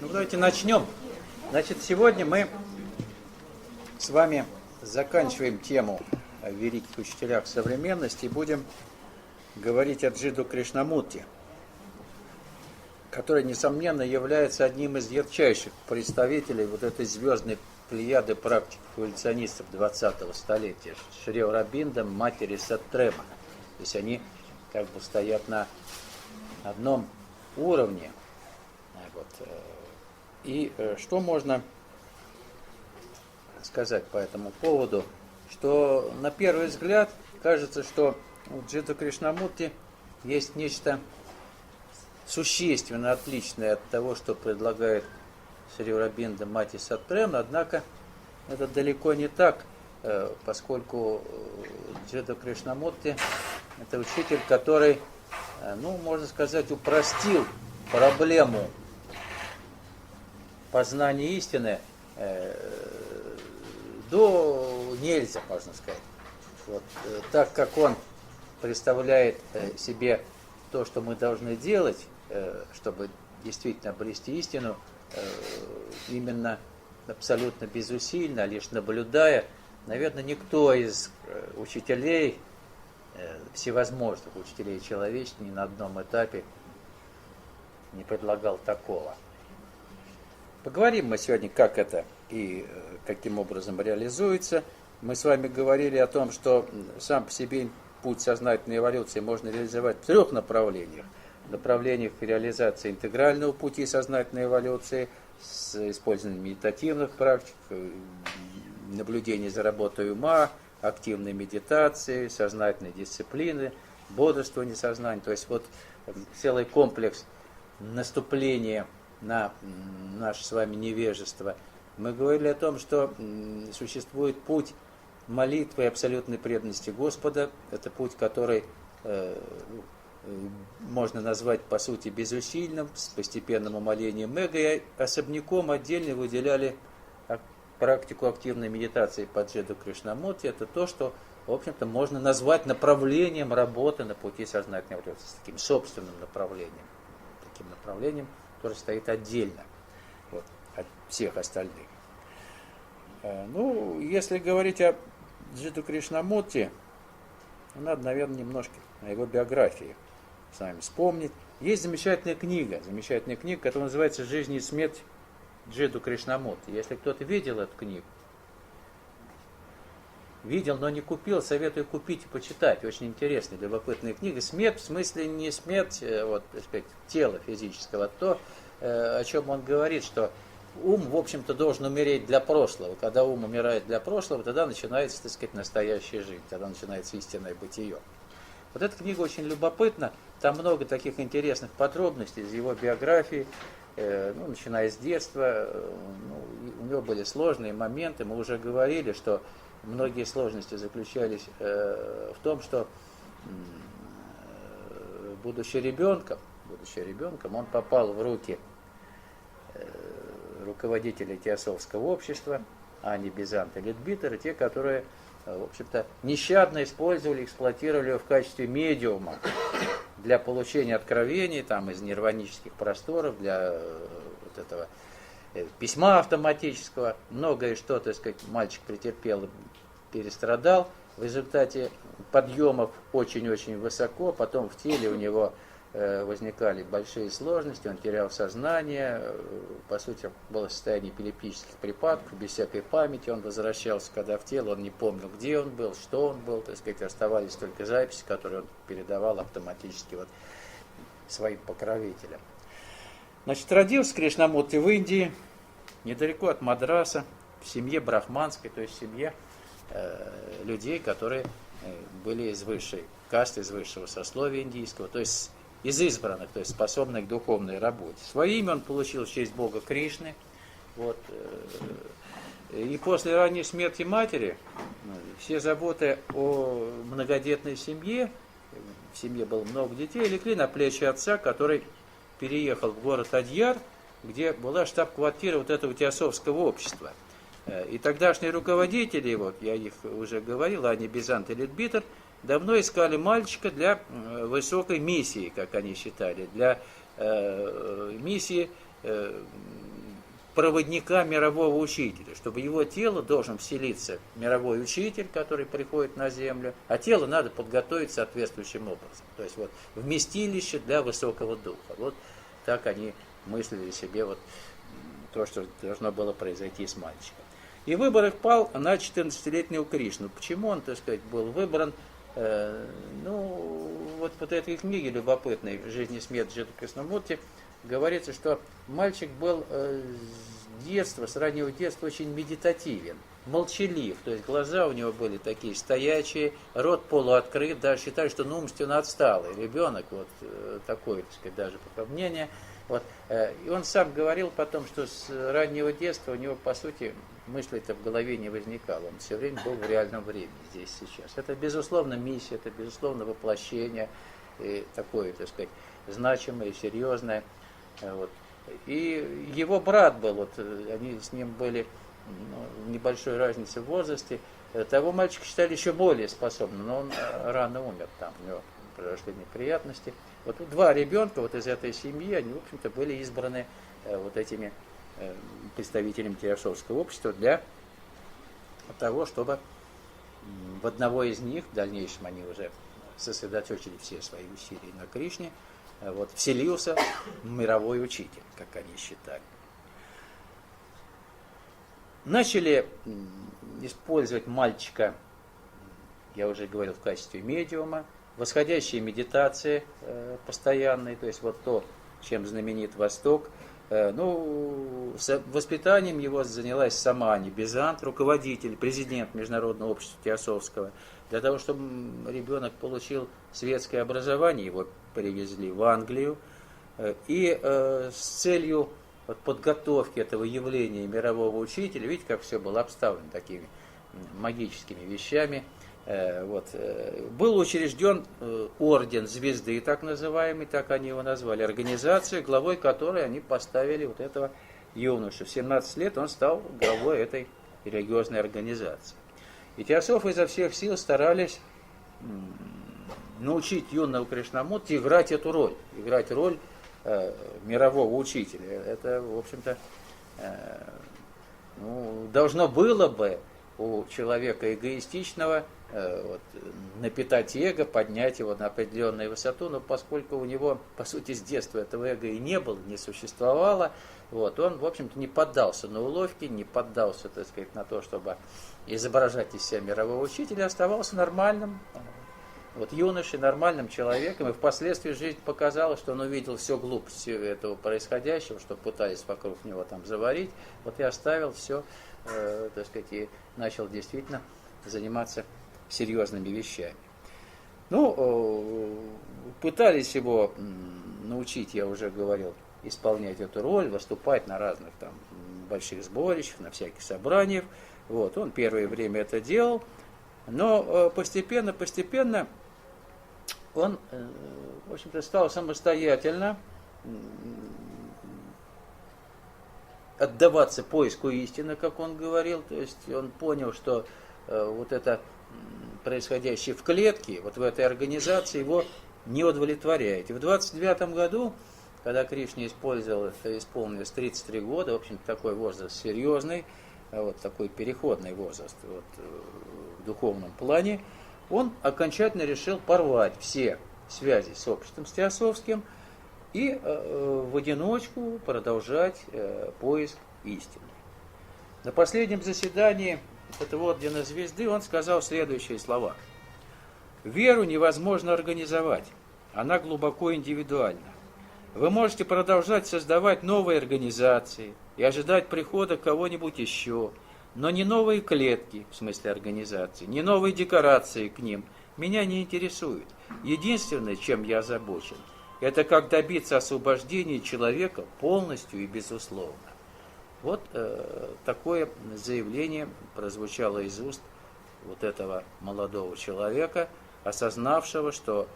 Ну, давайте начнем. Значит, сегодня мы с вами заканчиваем тему о великих учителях современности и будем говорить о Джиду Кришнамурти, который, несомненно, является одним из ярчайших представителей вот этой звездной плеяды практиков-эволюционистов 20-го столетия, Шри Аурабинда, матери Саттрема. То есть они как бы стоят на одном уровне. Вот. И что можно сказать по этому поводу? Что на первый взгляд кажется, что у Джида Кришнамурти есть нечто существенно отличное от того, что предлагает Шри Аурабинда, мать Саттрем, однако это далеко не так, поскольку Джида Кришнамурти – это учитель, который, ну, можно сказать, упростил проблему познания истины до нельзя, можно сказать. Вот, так как он представляет себе то, что мы должны делать, чтобы действительно обрести истину, именно абсолютно безусильно, лишь наблюдая, наверное, никто из учителей, всевозможных учителей человечества, ни на одном этапе не предлагал такого. Поговорим мы сегодня, как это и каким образом реализуется. Мы с вами говорили о том, что сам по себе путь сознательной эволюции можно реализовать в трех направлениях. Направлениях реализации интегрального пути сознательной эволюции с использованием медитативных практик, наблюдения за работой ума, активной медитации, сознательной дисциплины, бодрствования сознания. То есть вот целый комплекс наступления на наше с вами невежество. Мы говорили о том, что существует путь молитвы и абсолютной преданности Господа. Это путь, который можно назвать по сути безусильным, с постепенным умолением эго. И особняком отдельно выделяли практику активной медитации по Джиду Кришнамурти. Это то, что, в общем-то, можно назвать направлением работы на пути сознательной эволюции, с таким собственным направлением. Таким направлением, которое стоит отдельно вот, от всех остальных. Ну, если говорить о Джиду Кришнамурти, надо, наверное, немножко о его биографии с вами вспомнить. Есть замечательная книга, которая называется «Жизнь и смерть Джиду Кришнамурти». Если кто-то видел эту книгу, видел, но не купил, советую купить и почитать. Очень интересная, любопытная книга. Смерть, в смысле не смерть, вот, так сказать, тела физического, а то, о чем он говорит, что ум, в общем-то, должен умереть для прошлого. Когда ум умирает для прошлого, тогда начинается, так сказать, настоящая жизнь, тогда начинается истинное бытие. Вот эта книга очень любопытна, там много таких интересных подробностей из его биографии, ну, начиная с детства. У него были сложные моменты, мы уже говорили, что многие сложности заключались в том, что будучи ребенком, он попал в руки руководителей теософского общества, Ани Бизант и Литбитер, те, которые, в общем-то, нещадно эксплуатировали его в качестве медиума для получения откровений там, из нирванических просторов, для вот этого письма автоматического. Многое что, так сказать, мальчик претерпел, перестрадал в результате подъемов очень-очень высоко, потом в теле у него возникали большие сложности, он терял сознание, по сути, было состояние эпилептических припадков, без всякой памяти, он возвращался, когда в тело, он не помнил, где он был, что он был, так сказать, оставались только записи, которые он передавал автоматически вот своим покровителям. Значит, родился Кришнамурти в Индии, недалеко от Мадраса, в семье брахманской, то есть в семье людей, которые были из высшей касты, из высшего сословия индийского, то есть из избранных, то есть способных к духовной работе. Свое имя он получил в честь Бога Кришны. Вот. И после ранней смерти матери все заботы о многодетной семье, в семье было много детей, легли на плечи отца, который переехал в город Адьяр, где была штаб-квартира вот этого теософского общества. И тогдашние руководители, вот я их уже говорил, Ани Бизант и Литбитер, давно искали мальчика для высокой миссии, как они считали, для миссии проводника мирового учителя, чтобы в его тело должен вселиться мировой учитель, который приходит на землю, а тело надо подготовить соответствующим образом. То есть вот вместилище для высокого духа. Вот так они мыслили себе вот то, что должно было произойти с мальчиком. И выбор их пал на 14-летнего Кришну. Почему он, так сказать, был выбран? Вот в этой книге любопытной «Жизнь и смерть Джиты Кришнамурти» говорится, что мальчик был с детства, с раннего детства очень медитативен, молчалив, то есть глаза у него были такие стоячие, рот полуоткрыт, даже считали, что умственно отсталый ребенок, вот такой, так сказать, даже по мнению. Вот. И он сам говорил потом, что с раннего детства у него, по сути, мысли-то в голове не возникало. Он все время был в реальном времени, здесь, сейчас. Это, безусловно, миссия, это, безусловно, воплощение, и такое, так сказать, значимое, серьезное. Вот. И его брат был, вот, они с ним были небольшой разницы в возрасте. Того мальчика считали еще более способным, но он рано умер, там у него произошли неприятности. Вот два ребенка вот из этой семьи, они, в общем-то, были избраны вот этими представителями Теософского общества для того, чтобы в одного из них, в дальнейшем они уже сосредоточили все свои усилия на Кришне, вот, вселился мировой учитель, как они считали. Начали использовать мальчика, я уже говорил, в качестве медиума, восходящие медитации постоянные, то есть вот то, чем знаменит Восток. Воспитанием его занялась сама Небезант, руководитель, президент Международного общества Теософского. Для того, чтобы ребенок получил светское образование, его привезли в Англию. И с целью подготовки этого явления мирового учителя, видите, как все было обставлено такими магическими вещами, был учрежден орден звезды, так называемый, так они его назвали, организация, главой которой они поставили вот этого юношу. В 17 лет он стал главой этой религиозной организации. И теософы изо всех сил старались научить юного Кришнамурти играть эту роль, играть роль мирового учителя. Это, в общем-то, должно было бы у человека эгоистичного напитать эго, поднять его на определенную высоту, но поскольку у него, по сути, с детства этого эго и не было, не существовало, он, в общем-то, не поддался на уловки, не поддался, так сказать, на то, чтобы изображать из себя мирового учителя, оставался нормальным, юношей, нормальным человеком, и впоследствии жизнь показала, что он увидел всю глупость этого происходящего, что пытались вокруг него там заварить, и оставил все, так сказать, и начал действительно заниматься серьезными вещами. Пытались его научить, я уже говорил, исполнять эту роль, выступать на разных там больших сборищах, на всяких собраниях. Он первое время это делал, но постепенно он, в общем-то, стал самостоятельно отдаваться поиску истины, как он говорил. То есть он понял, что это происходящее в клетке, в этой организации его не удовлетворяет. И в 29 году, когда Кришна исполнилось 33 года, в общем-то, такой возраст серьезный, такой переходный возраст в духовном плане, он окончательно решил порвать все связи с обществом, с теософским, и в одиночку продолжать поиск истины. На последнем заседании этого ордена звезды он сказал следующие слова. «Веру невозможно организовать, она глубоко индивидуальна. Вы можете продолжать создавать новые организации и ожидать прихода кого-нибудь еще, но не новые клетки, в смысле организации, не новые декорации к ним меня не интересуют. Единственное, чем я озабочен, это как добиться освобождения человека полностью и безусловно». Такое заявление прозвучало из уст этого молодого человека, осознавшего, что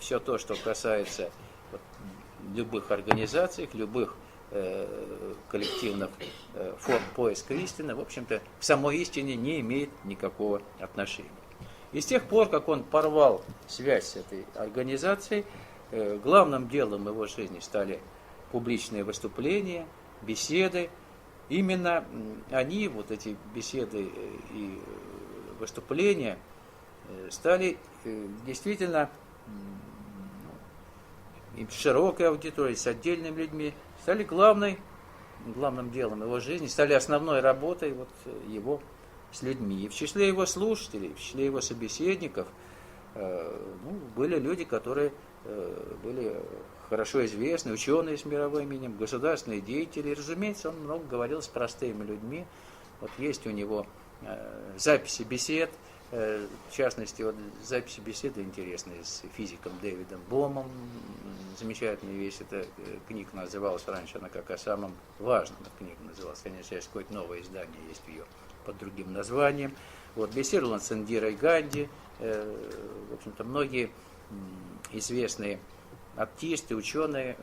все то, что касается любых организаций, любых коллективных форм поиска истины, в общем-то, к самой истине не имеет никакого отношения. И с тех пор, как он порвал связь с этой организацией, главным делом его жизни стали публичные выступления, беседы. Именно они, вот эти беседы и выступления, стали действительно и с широкой аудиторией, с отдельными людьми, стали главным делом его жизни, стали основной работой вот его с людьми. И в числе его слушателей, в числе его собеседников были люди, которые были хорошо известны, ученые с мировым именем, государственные деятели. И, разумеется, он много говорил с простыми людьми. Вот есть у него записи бесед, в частности, вот записи беседы интересные с физиком Дэвидом Бомом. Замечательная вещь. Эта книга называлась раньше, она как о самом важном книга называлась. Конечно, сейчас какое-то новое издание есть ее под другим названием. Вот, беседовал он с Индирой Ганди. В общем-то, многие известные артисты, ученые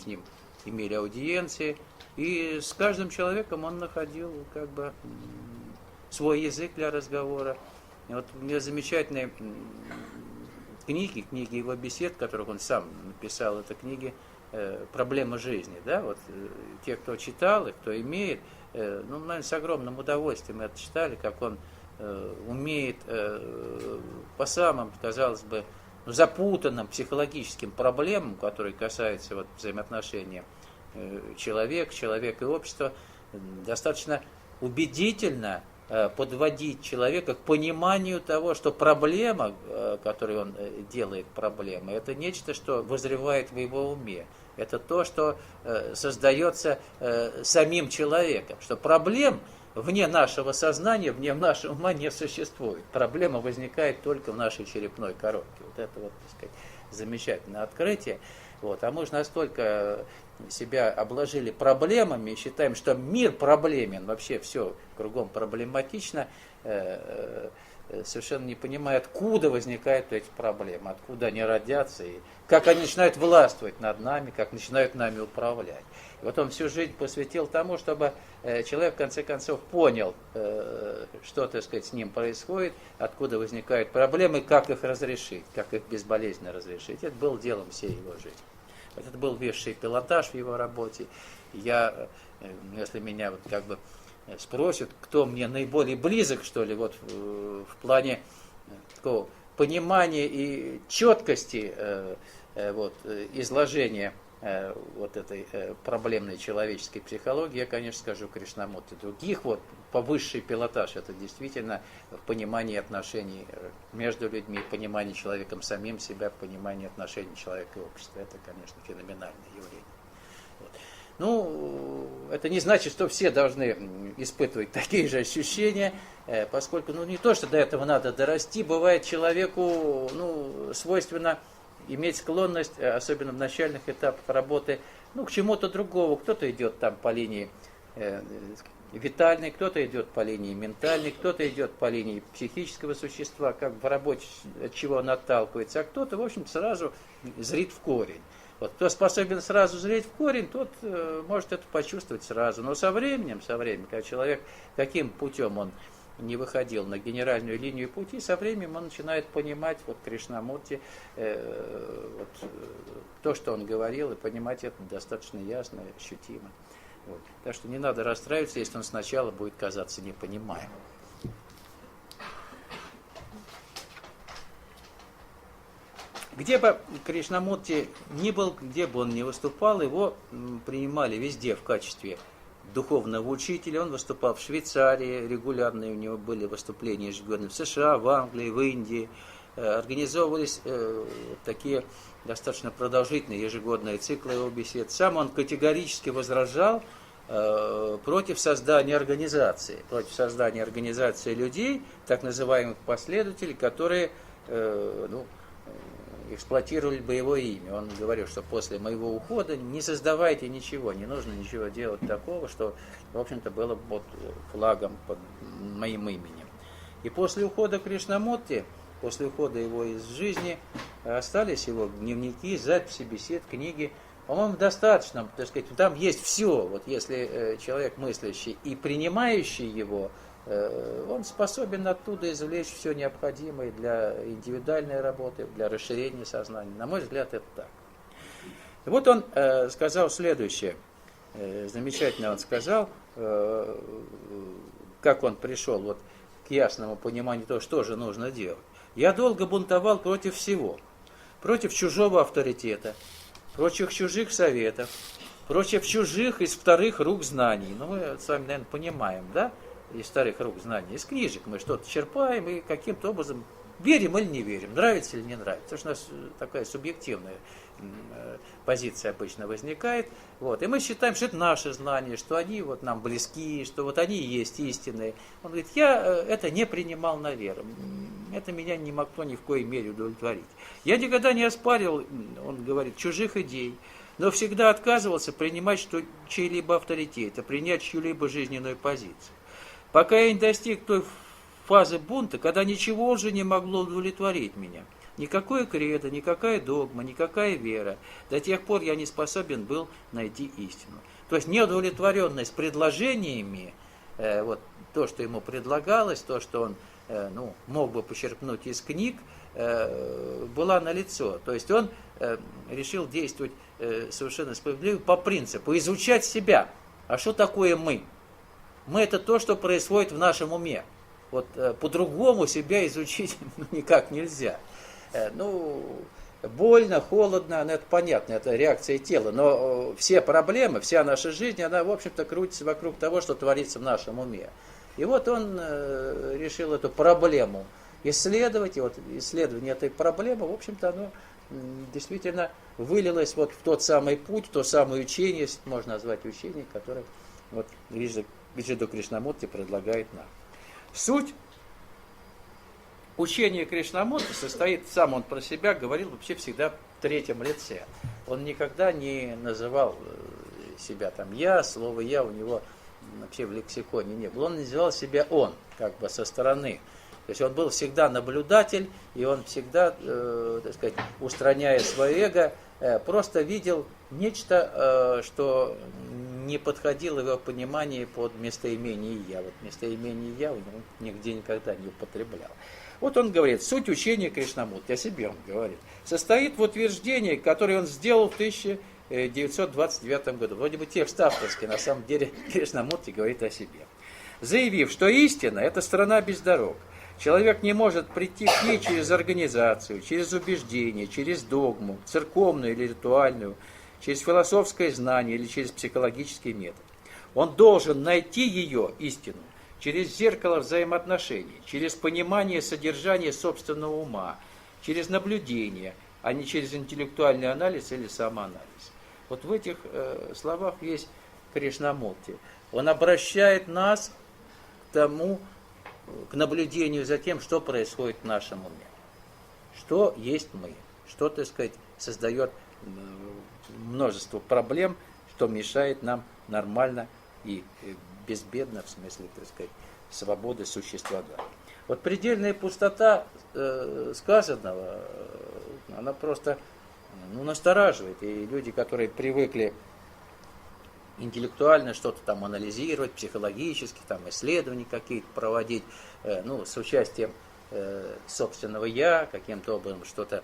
с ним имели аудиенции. И с каждым человеком он находил как бы свой язык для разговора. И вот у него замечательные книги его бесед, которых он сам написал, это книги «Проблема жизни». Да? Вот, те, кто читал и кто имеет, наверное, с огромным удовольствием это читали, как он умеет по самым, казалось бы, запутанным психологическим проблемам, которые касаются вот, взаимоотношения человек и общества, достаточно убедительно подводить человека к пониманию того, что проблема, которую он делает проблемой, это нечто, что вызревает в его уме. Это то, что создается самим человеком. Что проблем вне нашего сознания, вне нашего ума не существует. Проблема возникает только в нашей черепной коробке. Вот это вот, так сказать, замечательное открытие. Вот. А мы же настолько себя обложили проблемами и считаем, что мир проблемен, вообще все кругом проблематично, совершенно не понимая, откуда возникают эти проблемы, откуда они родятся, и как они начинают властвовать над нами, как начинают нами управлять. И вот он всю жизнь посвятил тому, чтобы человек в конце концов понял, что, так сказать, с ним происходит, откуда возникают проблемы, как их разрешить, как их безболезненно разрешить. Это было делом всей его жизни. Вот это был высший пилотаж в его работе. Я, если меня вот как бы спросят, кто мне наиболее близок, что ли, вот в плане такого понимания и четкости вот, изложения вот этой проблемной человеческой психологии, я, конечно, скажу Кришнамурти. Других вот по высший пилотаж, это действительно в понимании отношений между людьми, понимании человеком самим себя, понимании отношений человека и общества. Это, конечно, феноменальное явление. Вот. Ну, это не значит, что все должны испытывать такие же ощущения, поскольку, не то, что до этого надо дорасти, бывает человеку, свойственно иметь склонность, особенно в начальных этапах работы, к чему-то другому. Кто-то идет там по линии витальной, кто-то идет по линии ментальной, кто-то идет по линии психического существа, как в работе, от чего он отталкивается, а кто-то, в общем, сразу зрит в корень. Вот, кто способен сразу зреть в корень, тот может это почувствовать сразу. Но со временем, когда человек, каким путем он не выходил на генеральную линию пути, со временем он начинает понимать, вот Кришнамурти, то, что он говорил, и понимать это достаточно ясно, ощутимо. Вот. Так что не надо расстраиваться, если он сначала будет казаться непонимаемым. Где бы Кришнамурти ни был, где бы он ни выступал, его принимали везде в качестве духовного учителя. Он выступал в Швейцарии, регулярные у него были выступления ежегодно в США, в Англии, в Индии. Организовывались такие достаточно продолжительные ежегодные циклы его бесед. Сам он категорически возражал против создания организации людей, так называемых последователей, которые эксплуатировали бы его имя. Он говорил, что после моего ухода не создавайте ничего, не нужно ничего делать такого, что, в общем-то, было под флагом, под моим именем. И после ухода Кришнамурти, после ухода его из жизни, остались его дневники, записи, бесед, книги. По-моему, достаточно, так сказать, там есть все. Вот если человек мыслящий и принимающий его, он способен оттуда извлечь все необходимое для индивидуальной работы, для расширения сознания. На мой взгляд, это так. И вот он сказал следующее. замечательно он сказал, как он пришел вот к ясному пониманию того, что же нужно делать. Я долго бунтовал против всего, против чужого авторитета, против чужих советов, против чужих из вторых рук знаний. Ну, мы с вами, наверное, понимаем, да, из вторых рук знаний, из книжек мы что-то черпаем и каким-то образом верим или не верим, нравится или не нравится. Потому что у нас такая субъективная позиция обычно возникает. Вот. И мы считаем, что это наши знания, что они вот нам близки, что вот они и есть истинные. Он говорит, я это не принимал на веру. Это меня не могло ни в коей мере удовлетворить. Я никогда не оспаривал, он говорит, чужих идей, но всегда отказывался принимать чей-либо авторитет, принять чью-либо жизненную позицию. Пока я не достиг той фазы бунта, когда ничего уже не могло удовлетворить меня. Никакое кредо, никакая догма, никакая вера. До тех пор я не способен был найти истину. То есть неудовлетворенность предложениями, вот то, что ему предлагалось, то, что он мог бы почерпнуть из книг, была налицо. То есть он решил действовать совершенно справедливо по принципу изучать себя. А что такое мы? Мы это то, что происходит в нашем уме. Вот по-другому себя изучить никак нельзя. Больно, холодно, это понятно, это реакция тела, но все проблемы, вся наша жизнь, она, в общем-то, крутится вокруг того, что творится в нашем уме. И вот он решил эту проблему исследовать, и вот исследование этой проблемы, в общем-то, оно действительно вылилось вот в тот самый путь, в то самое учение, можно назвать учение, которое вот Виджиду Кришнамурти предлагает нам. Суть учение Кришнамурти состоит, сам он про себя говорил вообще всегда в третьем лице. Он никогда не называл себя там я, слово я у него вообще в лексиконе не было. Он называл себя он, как бы со стороны. То есть он был всегда наблюдатель, и он всегда, так сказать, устраняя свое эго, просто видел нечто, что не подходило в его понимании под местоимение «я». Вот местоимение «я» у него нигде никогда не употреблял. Вот он говорит, суть учения Кришнамурти, о себе он говорит, состоит в утверждении, которое он сделал в 1929 году. Вроде бы текст авторский, на самом деле Кришнамурти говорит о себе. Заявив, что истина – это страна без дорог. Человек не может прийти к ней через организацию, через убеждение, через догму, церковную или ритуальную, через философское знание или через психологический метод. Он должен найти ее, истину, через зеркало взаимоотношений, через понимание содержания собственного ума, через наблюдение, а не через интеллектуальный анализ или самоанализ. Вот в этих словах есть Кришнамурти. Он обращает нас к тому, к наблюдению за тем, что происходит в нашем уме. Что есть мы, что, так сказать, создает множество проблем, что мешает нам нормально и безбедно, в смысле, так сказать, свободы существования. Вот предельная пустота сказанного, она просто настораживает. И люди, которые привыкли интеллектуально что-то там анализировать, психологически, там исследования какие-то проводить, с участием собственного «я», каким-то образом что-то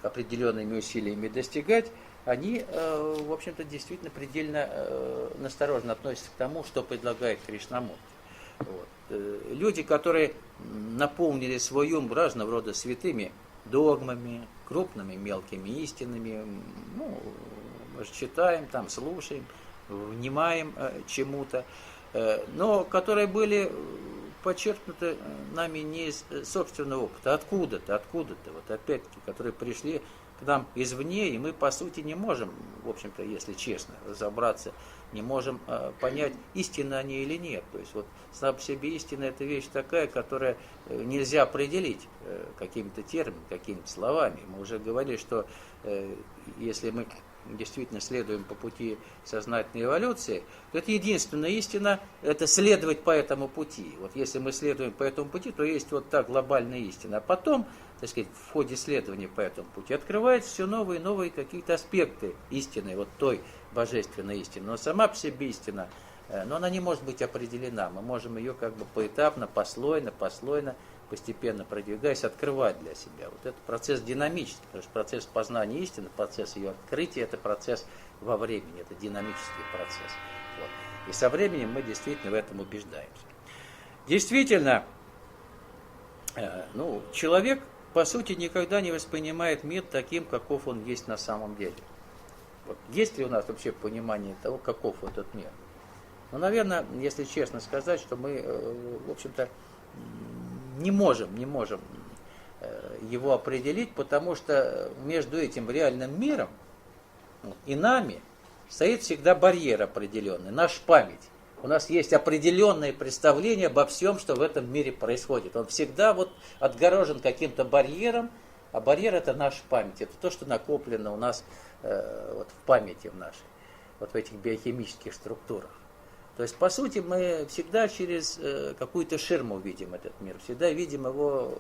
определенными усилиями достигать, они, в общем-то, действительно предельно настороженно относятся к тому, что предлагает Кришнамурти. Вот. Люди, которые наполнили свой ум разного рода святыми догмами, крупными, мелкими истинами, мы же читаем, там, слушаем, внимаем чему-то, но которые были подчеркнуты нами не из собственного опыта, откуда-то, вот опять-таки, которые пришли к нам извне, и мы, по сути, не можем, в общем-то, если честно, разобраться, не можем понять, истинны они или нет. То есть, вот, сама по себе истина – это вещь такая, которая нельзя определить какими-то терминами, какими-то словами. Мы уже говорили, что если мы действительно следуем по пути сознательной эволюции, то это единственная истина, это следовать по этому пути. Вот если мы следуем по этому пути, то есть вот та глобальная истина. А потом, так сказать, в ходе следования по этому пути открываются все новые и новые какие-то аспекты истины, вот той божественной истины. Но сама по себе истина, но она не может быть определена. Мы можем ее как бы поэтапно, послойно постепенно продвигаясь, открывать для себя. Вот этот процесс динамический, потому что процесс познания истины, процесс ее открытия, это процесс во времени, это динамический процесс. Вот. И со временем мы действительно в этом убеждаемся. Действительно, человек, по сути, никогда не воспринимает мир таким, каков он есть на самом деле. Вот. Есть ли у нас вообще понимание того, каков этот мир? Наверное, если честно сказать, что мы, в общем-то, не можем его определить, потому что между этим реальным миром и нами стоит всегда барьер определенный, наша память. У нас есть определенное представление обо всем, что в этом мире происходит. Он всегда отгорожен каким-то барьером, а барьер это наша память. Это то, что накоплено у нас в памяти в нашей, в этих биохимических структурах. То есть, по сути, мы всегда через какую-то ширму видим этот мир, всегда видим его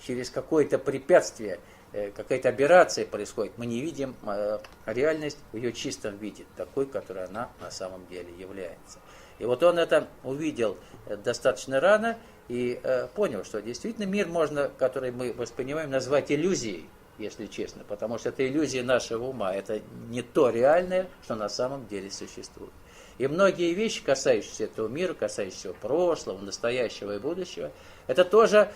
через какое-то препятствие, какая-то аберрация происходит. Мы не видим реальность в ее чистом виде, такой, которой она на самом деле является. И вот он это увидел достаточно рано и понял, что действительно мир можно, который мы воспринимаем, назвать иллюзией, если честно, потому что это иллюзия нашего ума, это не то реальное, что на самом деле существует. И многие вещи, касающиеся этого мира, касающиеся прошлого, настоящего и будущего, это тоже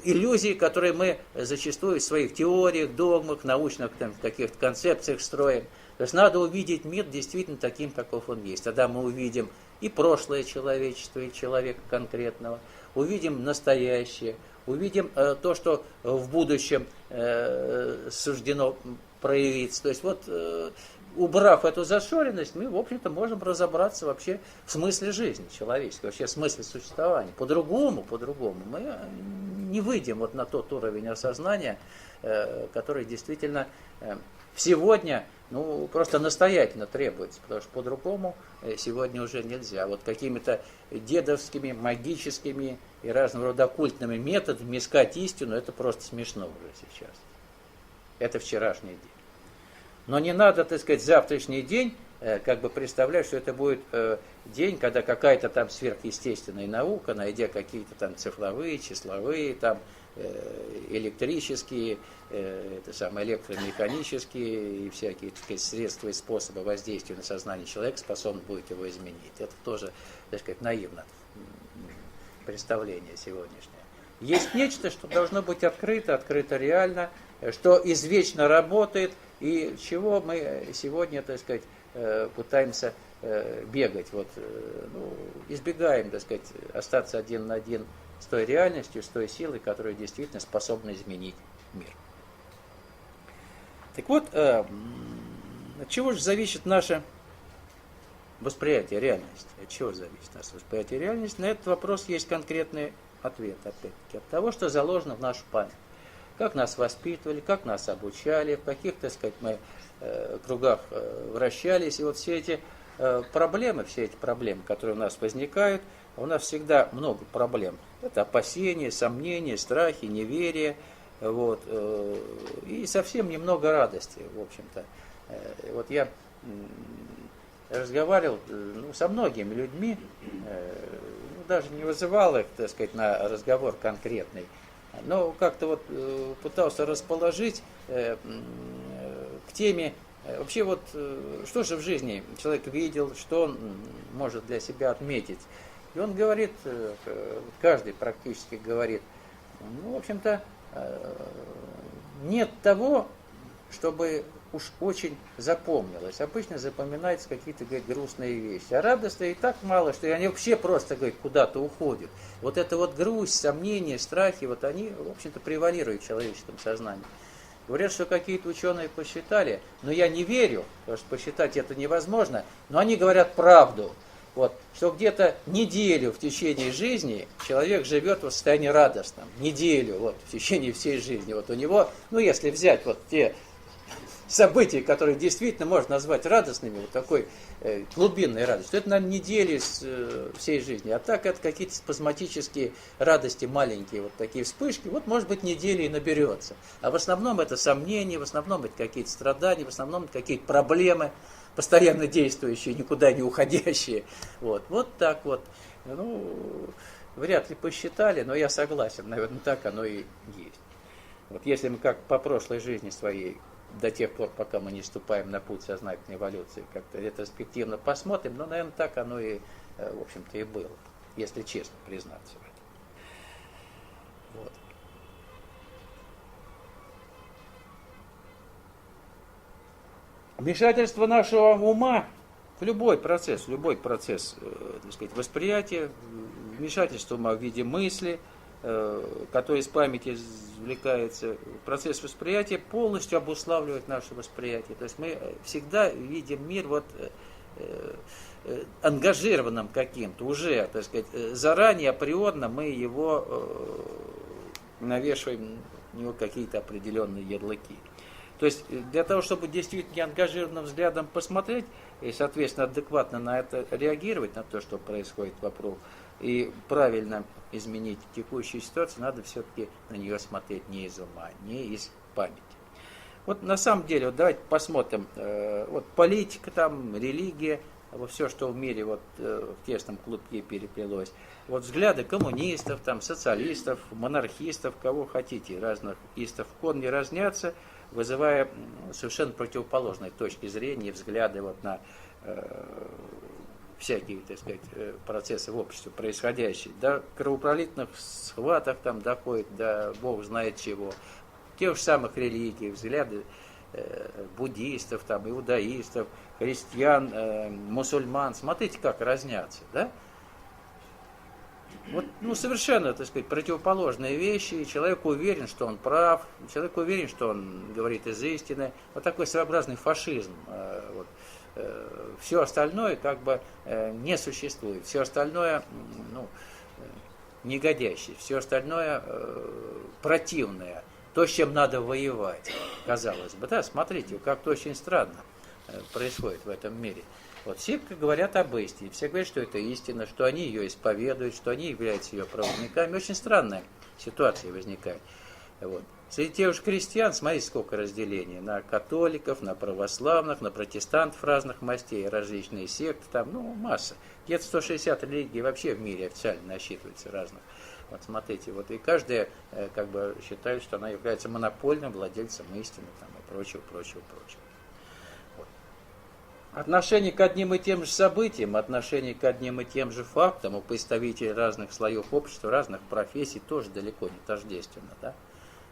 иллюзии, которые мы зачастую в своих теориях, догмах, научных каких-то концепциях строим. То есть надо увидеть мир действительно таким, каков он есть. Тогда мы увидим и прошлое человечества, и человека конкретного, увидим настоящее, увидим то, что в будущем суждено проявиться. То есть убрав эту зашоренность, мы, в общем-то, можем разобраться вообще в смысле жизни человеческой, вообще в смысле существования. По-другому мы не выйдем на тот уровень осознания, который действительно сегодня просто настоятельно требуется, потому что по-другому сегодня уже нельзя. Какими-то дедовскими, магическими и разного рода оккультными методами искать истину, это просто смешно уже сейчас. Это вчерашний день. Но не надо, завтрашний день представлять, что это будет день, когда какая-то там сверхъестественная наука, найдя какие-то там цифровые, числовые, электрические, электромеханические и всякие средства и способы воздействия на сознание человека способны будет его изменить. Это тоже, наивно представление сегодняшнее. Есть нечто, что должно быть открыто реально, что извечно работает, и чего мы сегодня, пытаемся бегать, избегаем, остаться один на один с той реальностью, с той силой, которая действительно способна изменить мир. Так вот, от чего же зависит наше восприятие реальности? От чего зависит наше восприятие реальности? На этот вопрос есть конкретный ответ, опять-таки, от того, что заложено в нашу память. Как нас воспитывали, как нас обучали, в каких, мы кругах вращались. И все эти проблемы, которые у нас возникают, у нас всегда много проблем. Это опасения, сомнения, страхи, неверие, и совсем немного радости, в общем-то. Я разговаривал со многими людьми, даже не вызывал их, на разговор конкретный, но как-то пытался расположить к теме, вообще что же в жизни человек видел, что он может для себя отметить. И он говорит, каждый практически говорит, в общем-то, нет того, чтобы уж очень запомнилось. Обычно запоминаются какие-то, грустные вещи. А радостные и так мало, что они вообще просто, куда-то уходят. Эта грусть, сомнения, страхи, они, в общем-то, превалируют в человеческом сознании. Говорят, что какие-то ученые посчитали, но я не верю, потому что посчитать это невозможно, но они говорят правду. Что где-то неделю в течение жизни человек живет в состоянии радостном. Неделю, в течение всей жизни. У него, если взять те события, которые действительно можно назвать радостными, такой глубинной радостью, то это, наверное, недели всей жизни. А так это какие-то спазматические радости маленькие, такие вспышки, может быть, недели и наберется. А в основном это сомнения, в основном это какие-то страдания, в основном это какие-то проблемы, постоянно действующие, никуда не уходящие. Так. вряд ли посчитали, но я согласен, наверное, так оно и есть. Вот если мы как по прошлой жизни своей, до тех пор, пока мы не вступаем на путь сознательной эволюции, как-то ретроспективно посмотрим, но, наверное, так оно и, в общем-то, и было, если честно признаться в этом. Вот. Вмешательство нашего ума в любой процесс, так сказать, восприятия, вмешательство ума в виде мысли, который из памяти извлекается, процесс восприятия полностью обуславливает наше восприятие. То есть мы всегда видим мир вот ангажированным каким-то, уже, так сказать, заранее, априорно мы его навешиваем на него какие-то определенные ярлыки. То есть для того, чтобы действительно ангажированным взглядом посмотреть и, соответственно, адекватно на это реагировать, на то, что происходит вокруг, и правильно изменить текущую ситуацию, надо все-таки на нее смотреть не из ума, не из памяти. Вот на самом деле, вот давайте посмотрим, вот политика, там, религия, вот все, что в мире вот в тесном клубке переплелось. Вот взгляды коммунистов, там, социалистов, монархистов, кого хотите, разных истов в корне разнятся, вызывая совершенно противоположные точки зрения и взгляды вот на всякие, так сказать, процессы в обществе происходящие. До кровопролитных схваток там доходит, до бог знает чего. Тех же самых религий, взгляды буддистов, там, иудаистов, христиан, мусульман. Смотрите, как разнятся, да? Вот, ну, совершенно, так сказать, противоположные вещи. И человек уверен, что он прав, человек уверен, что он говорит из истины. Вот такой своеобразный фашизм. Вот. Все остальное как бы не существует. Все остальное, ну, негодящее. Все остальное противное. То, с чем надо воевать, казалось бы. Да, смотрите, как-то очень странно происходит в этом мире. Вот все говорят об истине, все говорят, что это истина, что они ее исповедуют, что они являются ее проводниками. Очень странная ситуация возникает. Вот. Среди тех же христиан, смотрите, сколько разделений. На католиков, на православных, на протестантов разных мастей, различные секты, там, ну, масса. Где-то 160 религий вообще в мире официально насчитывается разных. Вот смотрите, вот и каждая как бы считает, что она является монопольным владельцем истины там, и прочего. Вот. Отношение к одним и тем же событиям, отношение к одним и тем же фактам у представителей разных слоев общества, разных профессий тоже далеко не тождественно. Да?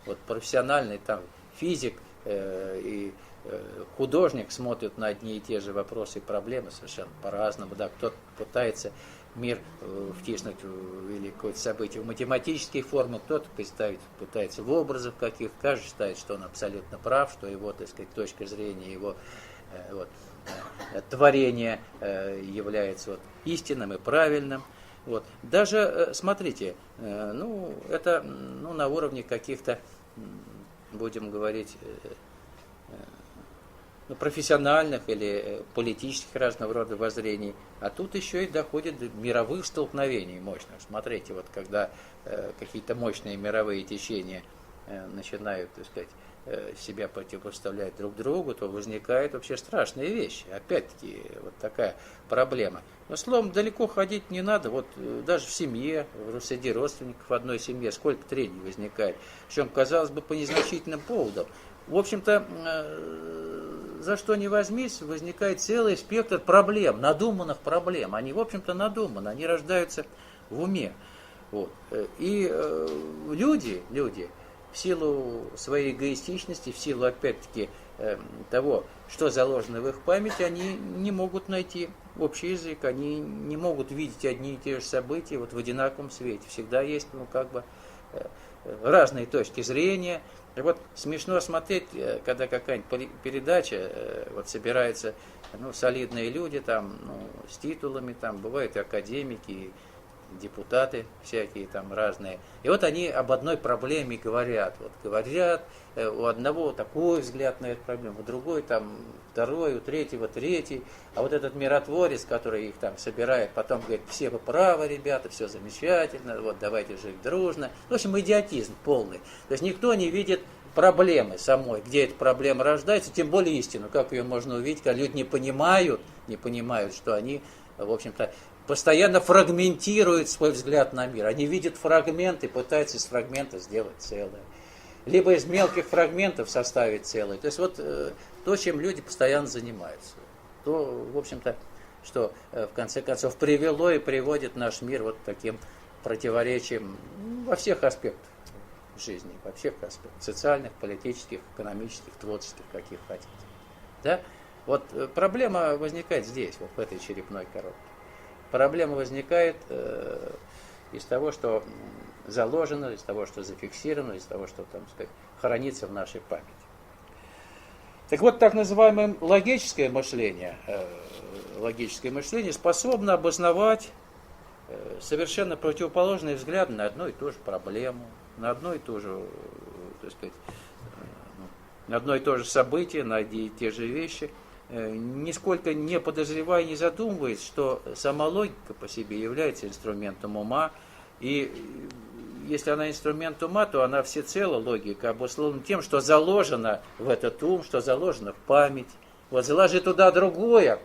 Вот профессиональный там физик и художник смотрят на одни и те же вопросы и проблемы совершенно по-разному. Да? Кто-то пытается мир втиснуть или какое-то событие в математические формы, кто-то представить пытается в образах каких, каждый считает, что он абсолютно прав, что его, так сказать, точка зрения, его вот, творение является вот, истинным и правильным. Вот. Даже, смотрите, ну, это ну, на уровне каких-то, будем говорить, профессиональных или политических разного рода воззрений, а тут еще и доходит до мировых столкновений мощных. Смотрите, вот когда какие-то мощные мировые течения начинают, так сказать, себя противопоставлять друг другу, то возникают вообще страшные вещи. Опять-таки, вот такая проблема. Но, словом, далеко ходить не надо. Вот даже в семье, среди родственников в одной семье, сколько трений возникает. Причем, казалось бы, по незначительным поводам. В общем-то, за что ни возьмись, возникает целый спектр проблем, надуманных проблем. Они, в общем-то, надуманы, они рождаются в уме. Вот. И люди, в силу своей эгоистичности, в силу, опять-таки, того, что заложено в их памяти, они не могут найти общий язык, они не могут видеть одни и те же события вот в одинаковом свете. Всегда есть, ну, как бы, разные точки зрения. И вот смешно смотреть, когда какая-нибудь передача, вот собираются ну, солидные люди там, ну, с титулами, там бывают и академики, и депутаты всякие там разные. И вот они об одной проблеме говорят. Вот говорят, у одного такой взгляд на эту проблему, у другой там второй, у третьего третий. А вот этот миротворец, который их там собирает, потом говорит, все вы правы, ребята, все замечательно, вот давайте жить дружно. В общем, идиотизм полный. То есть никто не видит проблемы самой, где эта проблема рождается, тем более истину, как ее можно увидеть, когда люди не понимают, что они, в общем-то, постоянно фрагментируют свой взгляд на мир. Они видят фрагмент и пытаются из фрагмента сделать целое. Либо из мелких фрагментов составить целое. То есть вот то, чем люди постоянно занимаются. То, в общем-то, что в конце концов привело и приводит наш мир вот к таким противоречиям во всех аспектах жизни, во всех аспектах. Социальных, политических, экономических, творческих, каких хотите. Да? Вот проблема возникает здесь, вот в этой черепной коробке. Проблема возникает из того, что заложено, из того, что зафиксировано, из того, что, там сказать, хранится в нашей памяти. Так вот, так называемое логическое мышление способно обосновать совершенно противоположный взгляд на одну и ту же проблему, на одно и то же, так сказать, на одно и то же событие, на одни и те же вещи, нисколько не подозревая, не задумываясь, что сама логика по себе является инструментом ума, и если она инструмент ума, то она всецело, логика, обусловлена тем, что заложено в этот ум, что заложено в память. Вот заложи туда другое,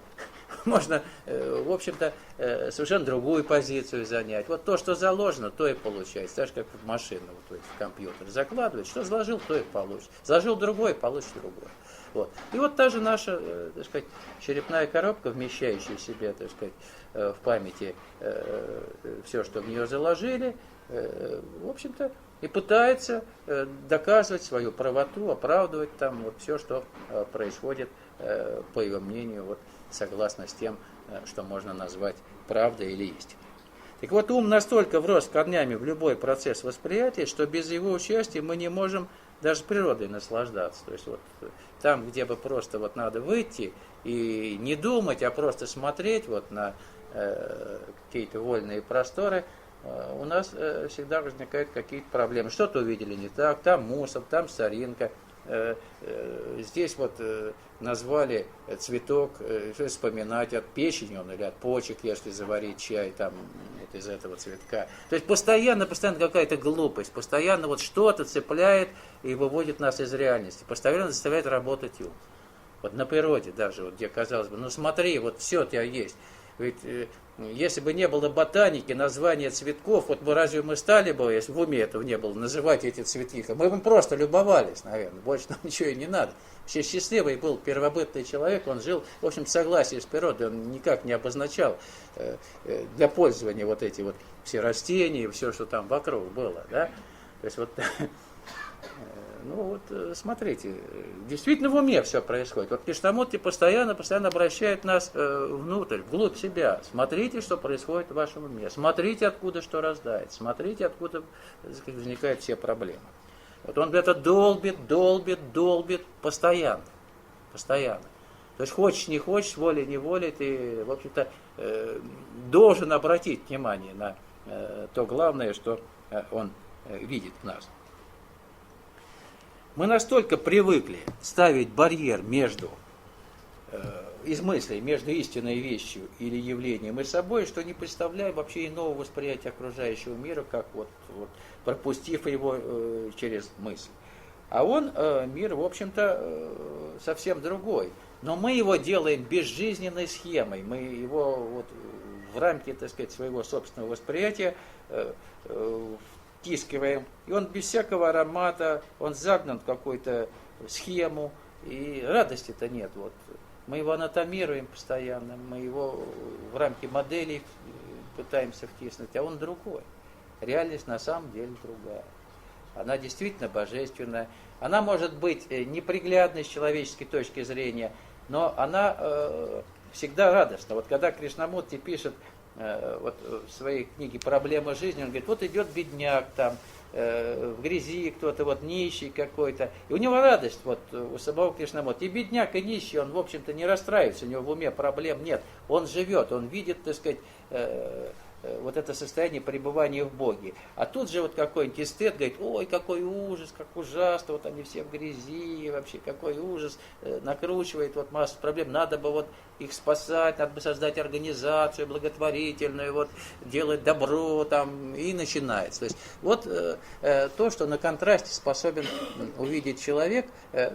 можно, в общем-то, совершенно другую позицию занять. Вот то, что заложено, то и получается. Так же, как в машину, вот, в компьютер закладывать, что заложил, то и получится. Заложил другое, получится другое. Вот. И вот та же наша, так сказать, черепная коробка, вмещающая в себе, так сказать, в памяти все, что в нее заложили, в общем-то, и пытается доказывать свою правоту, оправдывать там вот все, что происходит, по его мнению, вот, согласно с тем, что можно назвать правдой или истиной. Так вот, ум настолько врос корнями в любой процесс восприятия, что без его участия мы не можем даже природой наслаждаться. То есть вот там, где бы просто вот надо выйти и не думать, а просто смотреть вот на какие-то вольные просторы, у нас всегда возникают какие-то проблемы. Что-то увидели не так, там мусор, там соринка. Здесь вот назвали цветок, что вспоминать, от печени он или от почек, если заварить чай там вот из этого цветка. То есть постоянно какая-то глупость, постоянно вот что-то цепляет и выводит нас из реальности, постоянно заставляет работать ум. Вот на природе даже, вот где казалось бы, ну смотри, вот все у тебя есть. Ведь если бы не было ботаники, названия цветков, вот разве мы стали бы, если в уме этого не было, называть эти цветки? Мы бы просто любовались, наверное, больше нам ничего и не надо. Вообще счастливый был первобытный человек, он жил, в общем, в согласии с природой, он никак не обозначал для пользования вот эти вот все растения, все, что там вокруг было, да? То есть вот... Ну вот, смотрите, действительно в уме все происходит. Вот Кришнамурти постоянно обращает нас внутрь, вглубь себя. Смотрите, что происходит в вашем уме. Смотрите, откуда что рождается. Смотрите, откуда, так сказать, возникают все проблемы. Вот он это долбит постоянно. Постоянно. То есть хочешь, не хочешь, волей-неволей, ты, в общем-то, должен обратить внимание на то главное, что он видит в нас. Мы настолько привыкли ставить барьер из мыслей между истинной вещью или явлением и собой, что не представляем вообще иного восприятия окружающего мира, как вот пропустив его через мысль. А мир, в общем-то, совсем другой. Но мы его делаем безжизненной схемой. Мы его вот в рамки, так сказать, своего собственного восприятия втискиваем, и он без всякого аромата, он загнан в какую-то схему, и радости-то нет. Вот. Мы его анатомируем постоянно, мы его в рамки моделей пытаемся втиснуть, а он другой. Реальность на самом деле другая. Она действительно божественная. Она может быть неприглядной с человеческой точки зрения, но она всегда радостна. Вот когда Кришнамурти пишет вот в своей книге «Проблема жизни», он говорит, вот идет бедняк там, в грязи кто-то, вот нищий какой-то, и у него радость, вот у самого Кришнамурти. И бедняк, и нищий, он, в общем-то, не расстраивается, у него в уме проблем нет, он живет, он видит, так сказать, вот это состояние пребывания в Боге. А тут же вот какой-нибудь эстет говорит, ой, какой ужас, как ужасно, вот они все в грязи, вообще какой ужас, накручивает вот массу проблем, надо бы вот их спасать, надо бы создать организацию благотворительную, вот делать добро там, и начинается. То есть вот то, что на контрасте способен увидеть человек,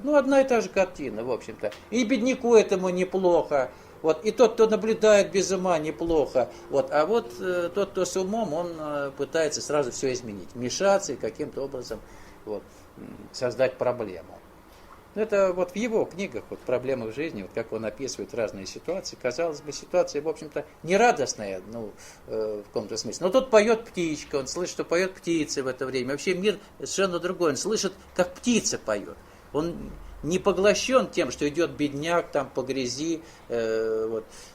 ну одна и та же картина, в общем-то. И бедняку этому неплохо, Вот, и тот, кто наблюдает без ума, неплохо. Вот, а вот тот, кто с умом, он пытается сразу все изменить, вмешаться и каким-то образом вот, создать проблему. Это вот в его книгах, вот «Проблемы в жизни», вот как он описывает разные ситуации, казалось бы, ситуация, в общем-то, нерадостная, ну, в каком-то смысле. Но тут поет птичка, он слышит, что поет птица в это время. Вообще мир совершенно другой, он слышит, как птица поет. Он не поглощен тем, что идет бедняк там по грязи,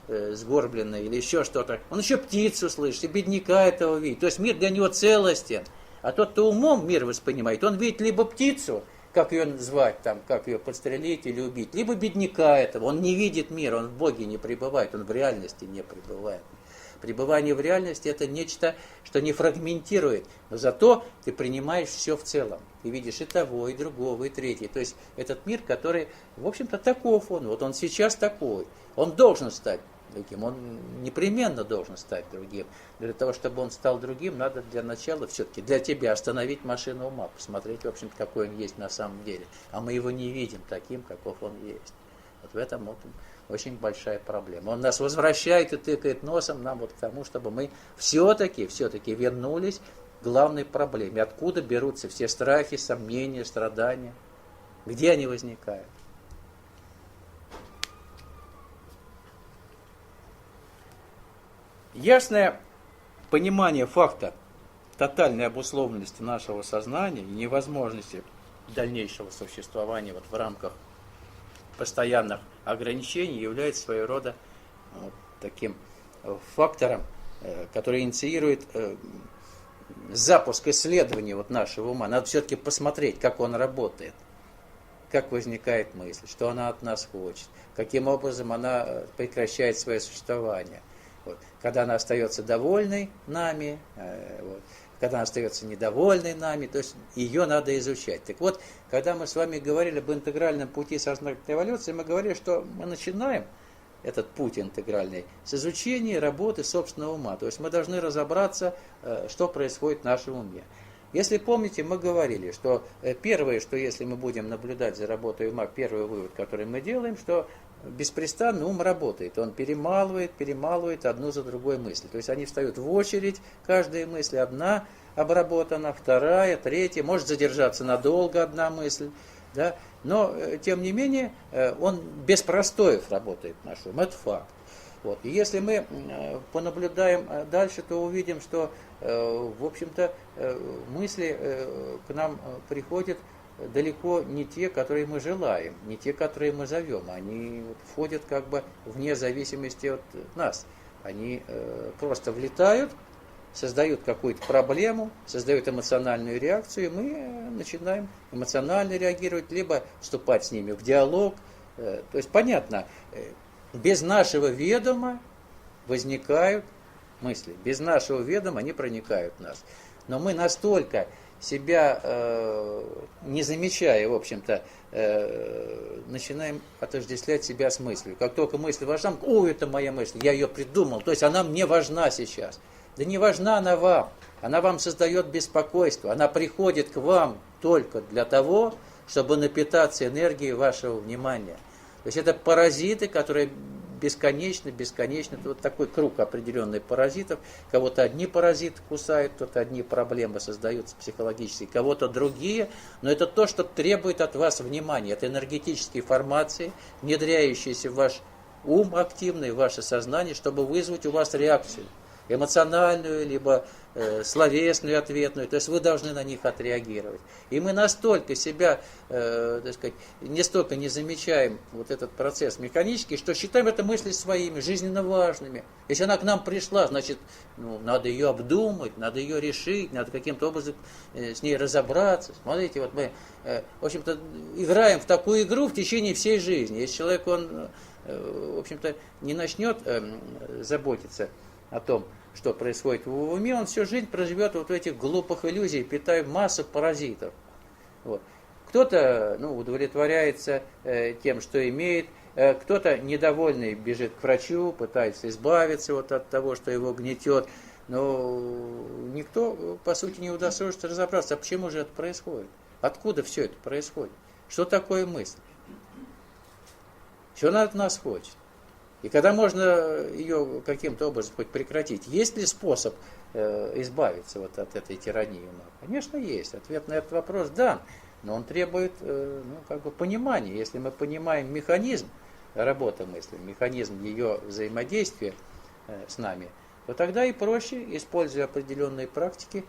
сгорбленный или еще что-то. Он еще птицу слышит, и бедняка этого видит. То есть мир для него целостен. А тот, кто умом мир воспринимает, он видит либо птицу, как ее звать, там, как ее подстрелить или убить, либо бедняка этого. Он не видит мир, он в Боге не пребывает, он в реальности не пребывает. Пребывание в реальности – это нечто, что не фрагментирует, но зато ты принимаешь все в целом. Ты видишь и того, и другого, и третьего. То есть этот мир, который, в общем-то, таков он. Вот он сейчас такой. Он должен стать другим, он непременно должен стать другим. Для того, чтобы он стал другим, надо для начала все-таки для тебя остановить машину ума, посмотреть, в общем-то, какой он есть на самом деле. А мы его не видим таким, каков он есть. Вот в этом вот очень большая проблема. Он нас возвращает и тыкает носом нам вот к тому, чтобы мы все-таки вернулись к главной проблеме. Откуда берутся все страхи, сомнения, страдания? Где они возникают? Ясное понимание факта тотальной обусловленности нашего сознания и невозможности дальнейшего существования вот в рамках постоянных ограничений является своего рода вот таким фактором, который инициирует запуск исследования вот нашего ума. Надо все-таки посмотреть, как он работает, как возникает мысль, что она от нас хочет, каким образом она прекращает свое существование. Вот. Когда она остается довольной нами, когда она остается недовольной нами, то есть ее надо изучать. Так вот, когда мы с вами говорили об интегральном пути сознательной эволюции, мы говорили, что мы начинаем этот путь интегральный с изучения работы собственного ума. То есть мы должны разобраться, что происходит в нашем уме. Если помните, мы говорили, что первое, что если мы будем наблюдать за работой ума, первый вывод, который мы делаем, что беспрестанно ум работает, он перемалывает одну за другой мысль. То есть они встают в очередь, каждая мысль одна обработана, вторая, третья, может задержаться надолго одна мысль, да? Но тем не менее он без простоев работает наш ум, это факт. Вот. И если мы понаблюдаем дальше, то увидим, что, в общем-то, мысли к нам приходят далеко не те, которые мы желаем, не те, которые мы зовем. Они входят как бы вне зависимости от нас. Они просто влетают, создают какую-то проблему, создают эмоциональную реакцию, и мы начинаем эмоционально реагировать, либо вступать с ними в диалог. То есть, понятно, без нашего ведома возникают мысли, без нашего ведома они проникают в нас. Но мы настолько себя, не замечая, в общем-то, начинаем отождествлять себя с мыслью. Как только мысль важна, это моя мысль, я ее придумал, то есть она мне важна сейчас. Да не важна она вам создает беспокойство, она приходит к вам только для того, чтобы напитаться энергией вашего внимания. То есть это паразиты, которые бесконечно, вот такой круг определенный паразитов. Кого-то одни паразиты кусают, кто-то одни проблемы создаются психологические, кого-то другие. Но это то, что требует от вас внимания. Это энергетические формации, внедряющиеся в ваш ум активный, в ваше сознание, чтобы вызвать у вас реакцию. Эмоциональную, либо словесную, ответную. То есть вы должны на них отреагировать. И мы настолько себя, так сказать, не столько не замечаем вот этот процесс механический, что считаем это мысли своими, жизненно важными. Если она к нам пришла, значит, надо ее обдумать, надо ее решить, надо каким-то образом с ней разобраться. Смотрите, вот мы, в общем-то, играем в такую игру в течение всей жизни. Если человек, он, в общем-то, не начнет заботиться о том, что происходит в уме, он всю жизнь проживет вот в этих глупых иллюзиях, питая массу паразитов. Вот. Кто-то удовлетворяется тем, что имеет, кто-то недовольный бежит к врачу, пытается избавиться вот от того, что его гнетет, но никто, по сути, не удосужится разобраться, а почему же это происходит, откуда все это происходит, что такое мысль, что она от нас хочет. И когда можно ее каким-то образом хоть прекратить? Есть ли способ избавиться вот от этой тирании ума? Конечно, есть. Ответ на этот вопрос дан. Но он требует понимания. Если мы понимаем механизм работы мысли, механизм ее взаимодействия с нами, то тогда и проще, используя определенные практики,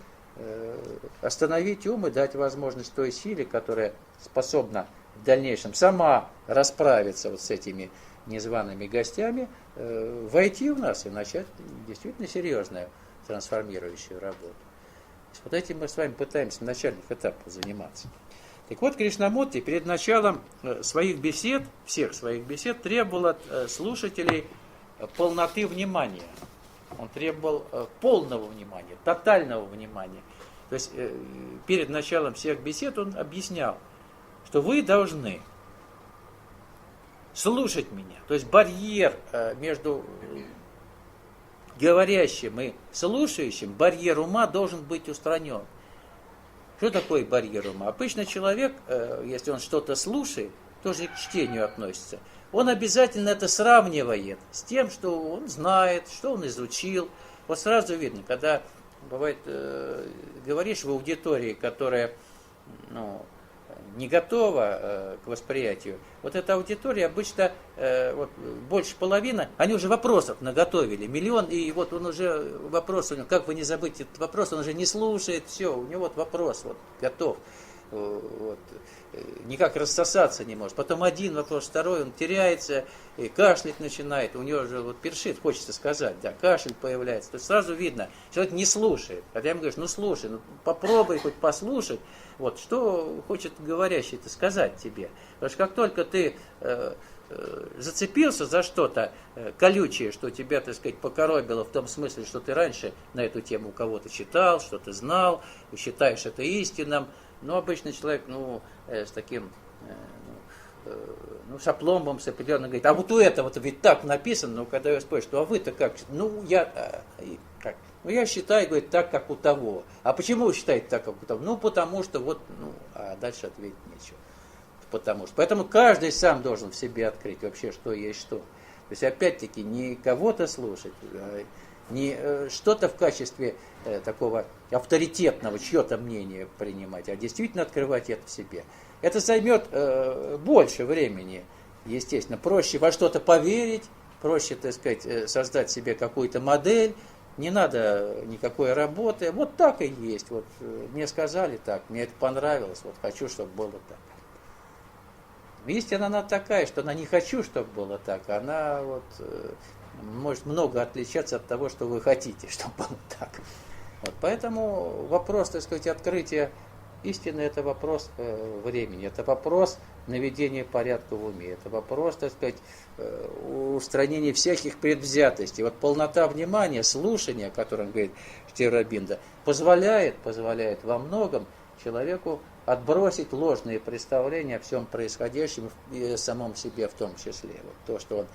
остановить ум и дать возможность той силе, которая способна в дальнейшем сама расправиться вот с этими незваными гостями, войти в нас и начать действительно серьезную трансформирующую работу. Вот этим мы с вами пытаемся на начальных этапах заниматься. Так вот, Кришнамурти перед началом своих бесед, всех своих бесед, требовал от слушателей полноты внимания. Он требовал полного внимания, тотального внимания. То есть перед началом всех бесед он объяснял, что вы должны слушать меня. То есть барьер между говорящим и слушающим, барьер ума должен быть устранен. Что такое барьер ума? Обычно человек, если он что-то слушает, тоже к чтению относится, он обязательно это сравнивает с тем, что он знает, что он изучил. Вот сразу видно, когда бывает, говоришь в аудитории, которая не готова к восприятию, вот эта аудитория обычно, больше половины, они уже вопросов наготовили, миллион, и вот он уже вопрос, как бы не забыть этот вопрос, он уже не слушает, все, у него вот вопрос готов. Никак рассосаться не может. Потом один вопрос, второй, он теряется, и кашлять начинает, у него же першит, хочется сказать, да, кашель появляется. То есть сразу видно, человек не слушает. Когда ему говоришь, слушай, попробуй хоть послушать, что хочет говорящий-то сказать тебе. Потому что как только ты зацепился за что-то колючее, что тебя, так сказать, покоробило в том смысле, что ты раньше на эту тему у кого-то читал, что ты знал, считаешь это истинным, обычный человек, с таким, с опломбом, с определенным, говорит, а вот у этого ведь так написано, когда я спрашиваю, а вы-то как? Я считаю, говорит, так, как у того. А почему вы считаете так, как у того? Потому что а дальше ответить нечего. Потому что. Поэтому каждый сам должен в себе открыть вообще, что есть что. То есть, опять-таки, не кого-то слушать, не что-то в качестве такого авторитетного, чье-то мнение принимать, а действительно открывать это в себе. Это займет больше времени, естественно. Проще во что-то поверить, проще, так сказать, создать себе какую-то модель, не надо никакой работы. Вот так и есть. Мне сказали так, мне это понравилось, хочу, чтобы было так. Истина она такая, что она не хочу, чтобы было так, она может много отличаться от того, что вы хотите, чтобы было так. Поэтому вопрос, так сказать, открытия истины – это вопрос времени, это вопрос наведения порядка в уме, это вопрос, так сказать, устранения всяких предвзятостей. Полнота внимания, слушания, о котором говорит Шри Ауробинда, позволяет во многом человеку отбросить ложные представления о всем происходящем и о самом себе в том числе. То, что он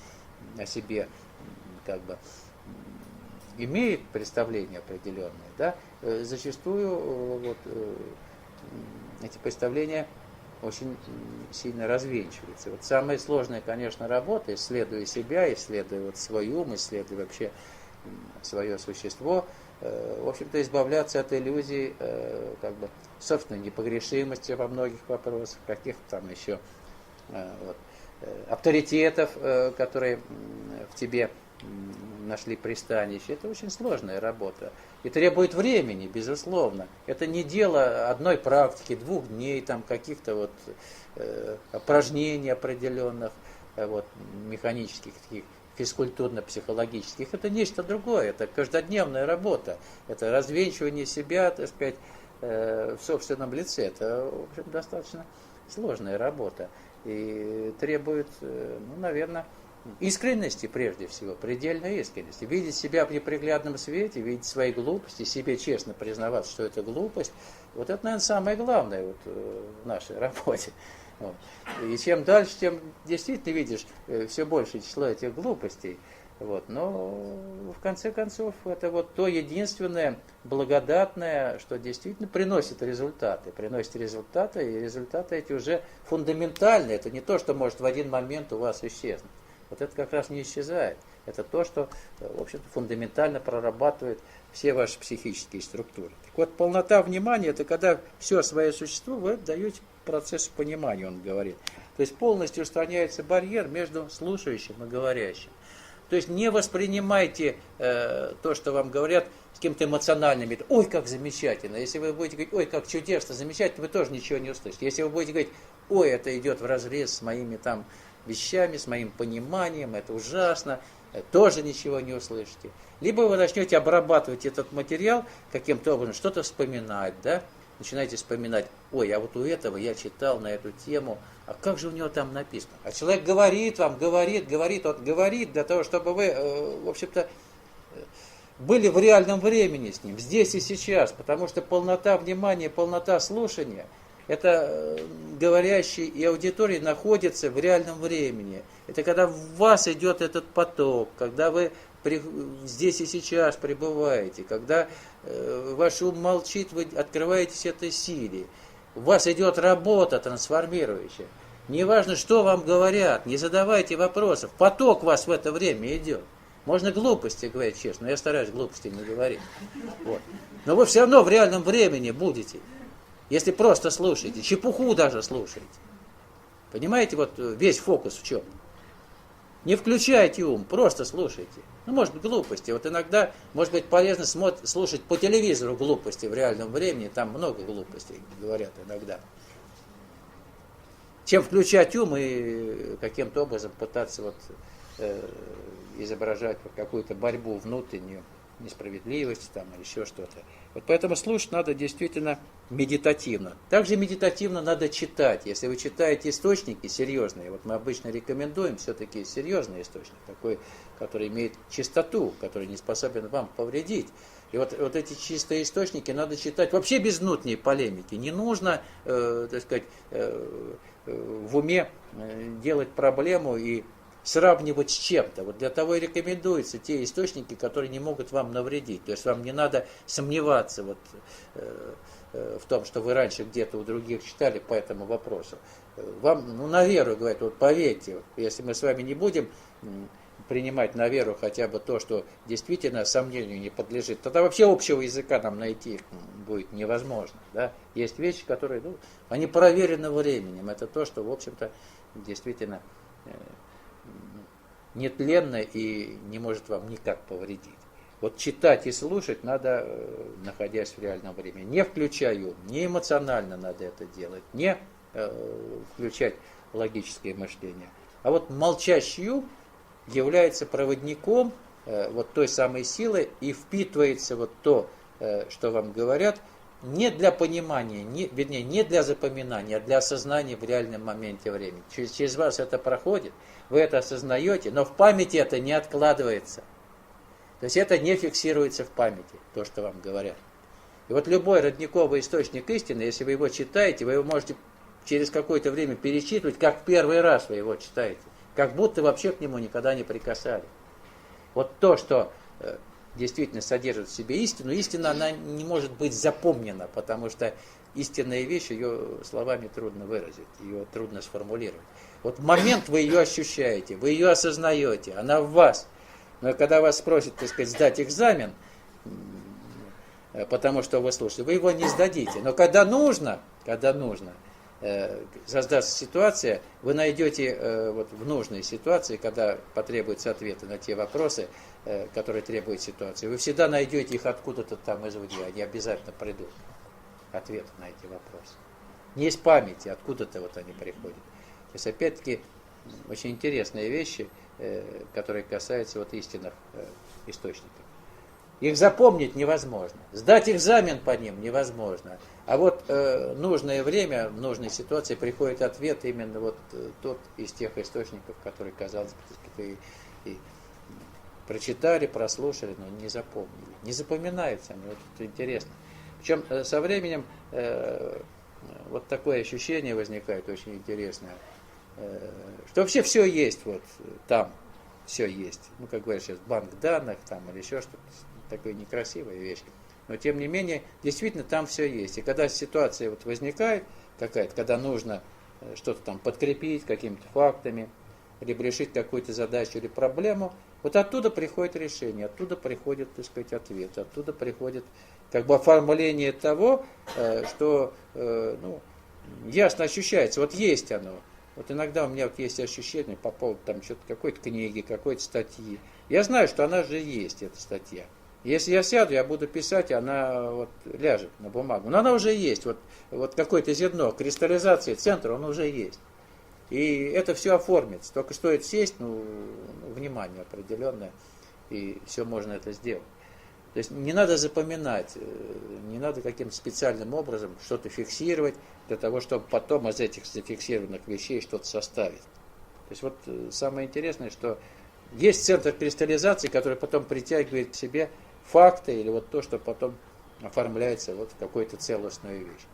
о себе имеет представление определенное, да, зачастую эти представления очень сильно развенчиваются. Самая сложная, конечно, работа, исследуя себя, исследуя свой ум, исследуя вообще свое существо, в общем-то, избавляться от иллюзий, собственной непогрешимости во многих вопросах, каких-то там еще авторитетов, которые в тебе нашли пристанище. Это очень сложная работа и требует времени, безусловно. Это не дело одной практики, 2 дней, каких-то упражнений определенных, механических, таких физкультурно-психологических. Это нечто другое, это каждодневная работа, это развенчивание себя, так сказать, в собственном лице. Это, в общем, достаточно сложная работа и требует, наверное, искренности прежде всего, предельной искренности. Видеть себя в неприглядном свете, видеть свои глупости, себе честно признаваться, что это глупость. Это, наверное, самое главное в нашей работе. И чем дальше, тем действительно видишь все большее число этих глупостей. Но в конце концов это то единственное благодатное, что действительно приносит результаты. И результаты эти уже фундаментальные. Это не то, что может в один момент у вас исчезнуть. Вот это как раз не исчезает. Это то, что, в общем-то, фундаментально прорабатывает все ваши психические структуры. Так вот, полнота внимания – это когда все свое существо вы даете процессу понимания, он говорит. То есть полностью устраняется барьер между слушающим и говорящим. То есть не воспринимайте то, что вам говорят, с каким-то эмоциональным видом. Ой, как замечательно. Если вы будете говорить, ой, как чудесно, замечательно, вы тоже ничего не услышите. Если вы будете говорить, ой, это идет вразрез с моими там вещами, с моим пониманием, это ужасно, тоже ничего не услышите. Либо вы начнете обрабатывать этот материал каким-то образом, что-то вспоминать, да? Начинаете вспоминать, ой, а вот у этого я читал на эту тему, а как же у него там написано? А человек говорит вам, говорит для того, чтобы вы, в общем-то, были в реальном времени с ним, здесь и сейчас, потому что полнота внимания, полнота слушания, это говорящий и аудитория находятся в реальном времени. Это когда в вас идет этот поток, когда вы здесь и сейчас пребываете, когда ваш ум молчит, вы открываетесь этой силе. У вас идет работа трансформирующая. Неважно, что вам говорят, не задавайте вопросов. Поток у вас в это время идет. Можно глупости говорить честно, но я стараюсь глупости не говорить. Вот. Но вы все равно в реальном времени будете. Если просто слушаете, чепуху даже слушаете. Понимаете, вот весь фокус в чем? Не включайте ум, просто слушайте. Ну, может быть, глупости. Вот иногда, может быть, полезно слушать по телевизору глупости в реальном времени. Там много глупостей говорят иногда. Чем включать ум и каким-то образом пытаться вот, изображать какую-то борьбу внутреннюю, несправедливость там, или еще что-то. Вот поэтому слушать надо действительно медитативно. Также медитативно надо читать. Если вы читаете источники серьезные, вот мы обычно рекомендуем все-таки серьезный источник, такой, который имеет чистоту, который не способен вам повредить. И вот эти чистые источники надо читать вообще без внутренней полемики. Не нужно, так сказать, в уме делать проблему и сравнивать с чем-то. Вот для того и рекомендуются те источники, которые не могут вам навредить. То есть вам не надо сомневаться вот, в том, что вы раньше где-то у других читали по этому вопросу. Вам на веру говорят, вот поверьте, если мы с вами не будем принимать на веру хотя бы то, что действительно сомнению не подлежит, тогда вообще общего языка нам найти будет невозможно. Да? Есть вещи, которые, они проверены временем. Это то, что, в общем-то, действительно нетленно и не может вам никак повредить. Вот читать и слушать надо, находясь в реальном времени. Не включая ум, не эмоционально надо это делать, не включать логическое мышление. А вот молчащий ум является проводником вот той самой силы и впитывается вот то, что вам говорят, не для понимания, не для запоминания, а для осознания в реальном моменте времени. Через вас это проходит, вы это осознаете, но в памяти это не откладывается. То есть это не фиксируется в памяти, то, что вам говорят. И вот любой родниковый источник истины, если вы его читаете, вы его можете через какое-то время перечитывать, как в первый раз вы его читаете. Как будто вообще к нему никогда не прикасались. Вот то, что действительно содержит в себе истину, истина, она не может быть запомнена, потому что истинная вещь, ее словами трудно выразить, ее трудно сформулировать. Вот в момент вы ее ощущаете, вы ее осознаете, она в вас. Но когда вас спросят, так сказать, сдать экзамен, потому что вы слушаете, вы его не сдадите. Но когда нужно, создастся ситуация, вы найдете вот в нужной ситуации, когда потребуются ответы на те вопросы, которые требуют ситуации, вы всегда найдете их откуда-то там извне, они обязательно придут, ответы на эти вопросы. Не из памяти, откуда-то вот они приходят. То есть, опять-таки, очень интересные вещи, которые касаются вот истинных источников. Их запомнить невозможно. Сдать экзамен по ним невозможно. А вот нужное время, в нужной ситуации приходит ответ именно вот тот из тех источников, которые, казалось бы, и прочитали, прослушали, но не запомнили. Не запоминаются они, вот это интересно. Причем со временем вот такое ощущение возникает очень интересное, что вообще все есть вот там, все есть. Ну, как говорят сейчас, банк данных там или еще что-то. Такая некрасивая вещь. Но, тем не менее, действительно там все есть. И когда ситуация вот возникает какая-то, когда нужно что-то там подкрепить какими-то фактами, либо решить какую-то задачу или проблему, вот оттуда приходит решение, оттуда приходит, так сказать, ответ, оттуда приходит как бы оформление того, что ясно ощущается, вот есть оно. Вот иногда у меня вот есть ощущение по поводу там что-то какой-то книги, какой-то статьи. Я знаю, что она же есть, эта статья. Если я сяду, я буду писать, она вот ляжет на бумагу. Но она уже есть. Вот какое-то зерно, кристаллизация центра, он уже есть. И это все оформится. Только стоит сесть, внимание определенное, и все можно это сделать. То есть не надо запоминать, не надо каким-то специальным образом что-то фиксировать, для того, чтобы потом из этих зафиксированных вещей что-то составить. То есть вот самое интересное, что есть центр кристаллизации, который потом притягивает к себе факты или вот то, что потом оформляется вот в какую-то целостную вещь.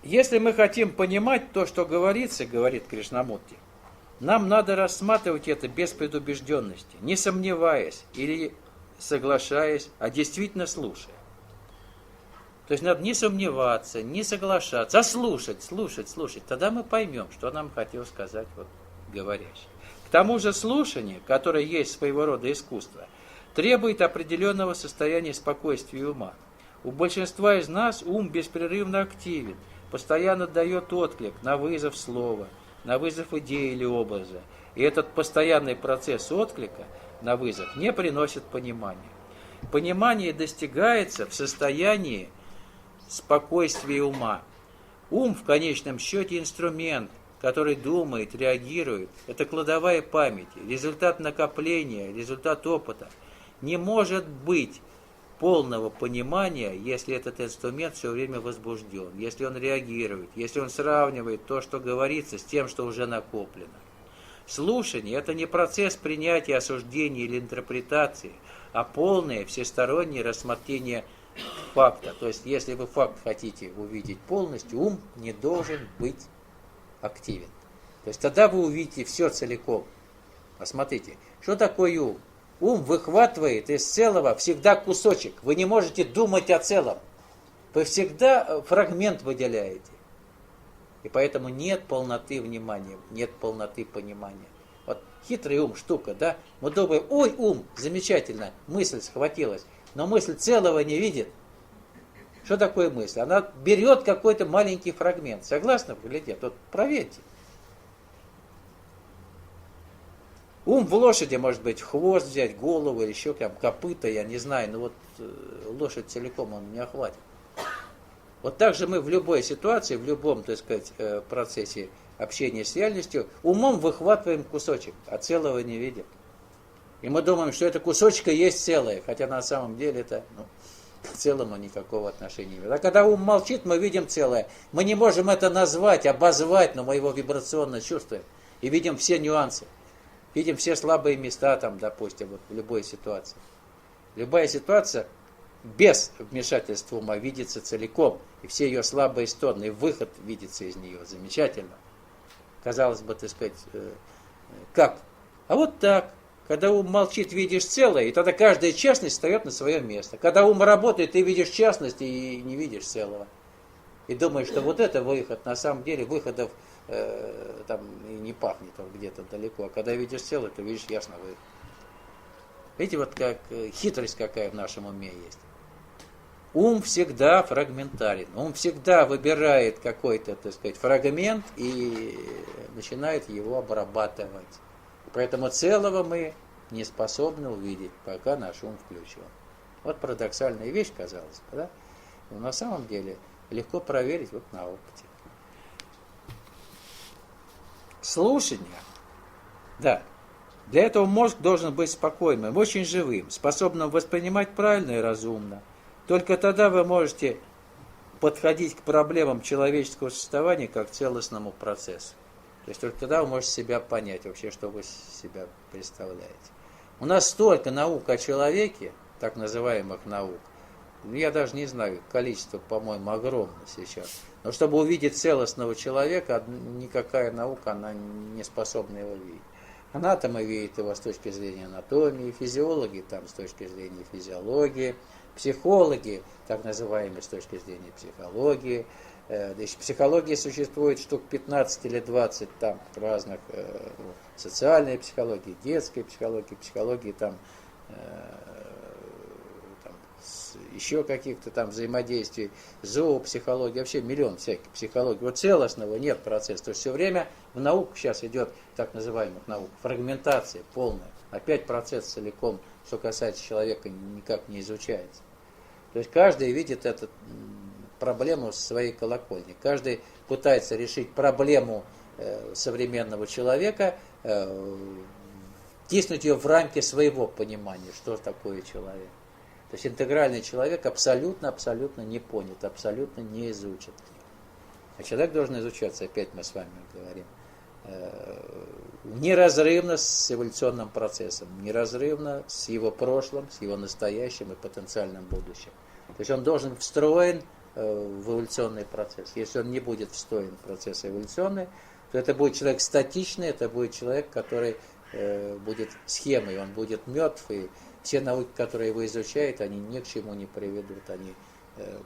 Если мы хотим понимать то, что говорится, говорит Кришнамурти, нам надо рассматривать это без предубежденности, не сомневаясь или соглашаясь, а действительно слушая. То есть надо не сомневаться, не соглашаться, а слушать. Тогда мы поймем, что нам хотел сказать вот говорящий. К тому же слушание, которое есть своего рода искусство, требует определенного состояния спокойствия ума. У большинства из нас ум беспрерывно активен, постоянно дает отклик на вызов слова, на вызов идеи или образа. И этот постоянный процесс отклика на вызов не приносит понимания. Понимание достигается в состоянии спокойствия ума. Ум в конечном счете инструмент, который думает, реагирует. Это кладовая памяти, результат накопления, результат опыта. Не может быть полного понимания, если этот инструмент все время возбужден, если он реагирует, если он сравнивает то, что говорится, с тем, что уже накоплено. Слушание – это не процесс принятия, осуждения или интерпретации, а полное всестороннее рассмотрение факта. То есть, если вы факт хотите увидеть полностью, ум не должен быть активен. То есть, тогда вы увидите все целиком. Посмотрите, что такое ум? Ум выхватывает из целого всегда кусочек. Вы не можете думать о целом. Вы всегда фрагмент выделяете. И поэтому нет полноты внимания, нет полноты понимания. Вот хитрый ум штука, да? Мы думаем, ой, ум, замечательно, мысль схватилась. Но мысль целого не видит. Что такое мысль? Она берет какой-то маленький фрагмент. Согласны? Глядите, вот проверьте. Ум в лошади может быть хвост взять, голову или еще там копыта, я не знаю, но вот лошадь целиком он не охватит. Вот так же мы в любой ситуации, в любом, так сказать, процессе общения с реальностью, умом выхватываем кусочек, а целого не видим. И мы думаем, что это кусочка есть целое, хотя на самом деле это к целому никакого отношения не имеет. А когда ум молчит, мы видим целое. Мы не можем это назвать, обозвать, но мы его вибрационно чувствуем. И видим все нюансы. Видим все слабые места, там, допустим, вот в любой ситуации. Любая ситуация без вмешательства ума видится целиком. И все ее слабые стороны, и выход видится из нее. Замечательно. Казалось бы, так сказать, как? А вот так. Когда ум молчит, видишь целое, и тогда каждая частность встает на свое место. Когда ум работает, ты видишь частность и не видишь целого. И думаешь, что вот это выход. На самом деле выходов там и не пахнет он где-то далеко. А когда видишь целое, ты видишь ясно выход. Видите, вот как хитрость какая в нашем уме есть. Ум всегда фрагментарен. Ум всегда выбирает какой-то, так сказать, фрагмент и начинает его обрабатывать. Поэтому целого мы не способны увидеть, пока наш ум включен. Вот парадоксальная вещь, казалось бы, да? Но на самом деле легко проверить вот на опыте. Слушание. Да. Для этого мозг должен быть спокойным, очень живым, способным воспринимать правильно и разумно. Только тогда вы можете подходить к проблемам человеческого существования как к целостному процессу. То есть только тогда вы можете себя понять вообще, что вы себя представляете. У нас столько наук о человеке, так называемых наук, я даже не знаю, количество, по-моему, огромно сейчас. Но чтобы увидеть целостного человека, никакая наука, она не способна его видеть. Анатомы видят его с точки зрения анатомии, физиологи там с точки зрения физиологии, психологи, так называемые, с точки зрения психологии, Значит, психологии существует штук 15 или 20 там разных, социальной психологии, детской психологии, психологии там, еще каких-то там взаимодействий, зоопсихологии, вообще миллион всяких психологий. Вот целостного нет процесса. То есть все время в науках сейчас идет, так называемых наук, фрагментация полная. Опять процесс целиком, что касается человека, никак не изучается. То есть каждый видит эту проблему с своей колокольни. Каждый пытается решить проблему современного человека, тиснуть ее в рамки своего понимания, что такое человек. То есть интегральный человек абсолютно не понят, абсолютно не изучен. А человек должен изучаться, опять мы с вами говорим, неразрывно с эволюционным процессом, неразрывно с его прошлым, с его настоящим и потенциальным будущим. То есть он должен встроен в эволюционный процесс. Если он не будет встроен в процесс эволюционный, то это будет человек статичный, это будет человек, который будет схемой, он будет мертв, и все науки, которые его изучают, они ни к чему не приведут, они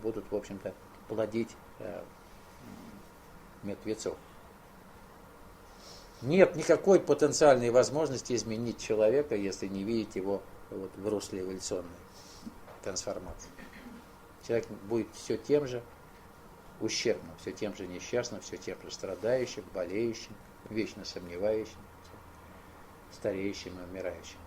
будут, в общем-то, плодить мертвецов. Нет никакой потенциальной возможности изменить человека, если не видеть его вот, в русле эволюционной трансформации. Человек будет все тем же ущербным, все тем же несчастным, все тем же страдающим, болеющим, вечно сомневающим, стареющим и умирающим.